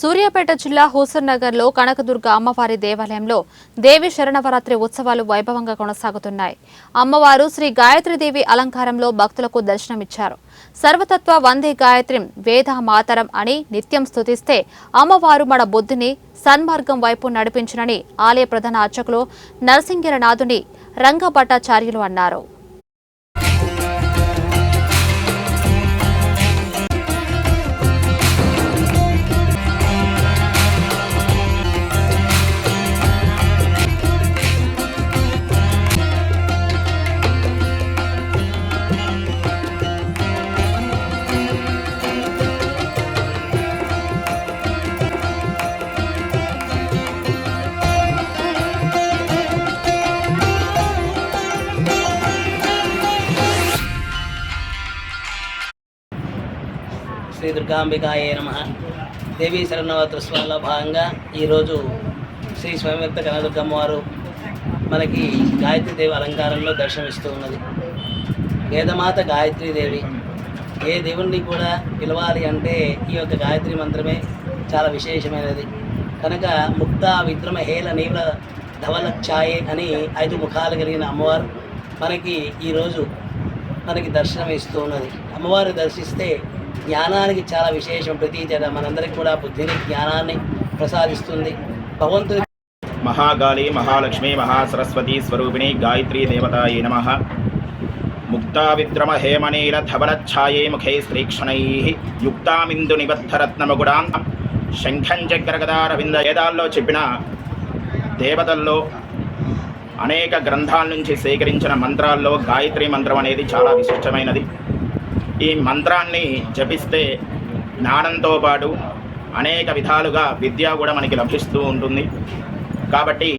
సూర్యాపేట జిల్లా హుస్సేన్ నగర్లో కనకదుర్గ అమ్మవారి దేవాలయంలో దేవి శరణవరాత్రి ఉత్సవాలు వైభవంగా కొనసాగుతున్నాయి. అమ్మవారు శ్రీ గాయత్రీదేవి అలంకారంలో భక్తులకు దర్శనమిచ్చారు. సర్వతత్వ వందే గాయత్రిం వేద మాతరం అని నిత్యం స్తుతిస్తే అమ్మవారు మన బుద్ధిని సన్మార్గం వైపు నడిపించునని ఆలయ ప్రధాన అర్చకులు నరసింగిరనాథుని రంగభట్టాచార్యులు అన్నారు. శ్రీ దుర్గాంబికాయే నమః. దేవీ శరణవరాత్రోత్సవాల్లో భాగంగా ఈరోజు శ్రీ స్వయంవ్యక్త కనకదుర్గమ్మవారు మనకి గాయత్రీదేవి అలంకారంలో దర్శనమిస్తూ ఉన్నది. వేదమాత గాయత్రీదేవి. ఏ దేవుణ్ణి కూడా పిలవాలి అంటే ఈ యొక్క గాయత్రి మంత్రమే చాలా విశేషమైనది. కనుక ముక్త విద్రమ హేల నీల ధవలఛాయే అని 5 ముఖాలు కలిగిన అమ్మవారు మనకి ఈరోజు దర్శనం ఇస్తూ ఉన్నది. అమ్మవారు దర్శిస్తే జ్ఞానానికి చాలా విశేషం ప్రతీచర మనందరికి కూడా బుద్ధిని జ్ఞానాన్ని ప్రసాదిస్తుంది. భగవంతుని మహాగాళి మహాలక్ష్మి మహాసరస్వతి స్వరూపిణి గాయత్రీ దేవతాయే నమః. ముక్తా విద్రమ హేమనీల ధవలఛాయే ముఖే శ్రీక్షణై యుక్తామిందు నిబద్ధరత్నమగుడాం శంఖం చక్రగదారవింద. వేదాల్లో చెప్పిన దేవతల్లో అనేక గ్రంథాల నుంచి సేకరించిన మంత్రాల్లో గాయత్రి మంత్రం అనేది చాలా విశిష్టమైనది. ఈ మంత్రాన్ని జపిస్తే జ్ఞానంతో పాటు అనేక విధాలుగా విద్య కూడా మనకి లభిస్తూ ఉంటుంది. కాబట్టి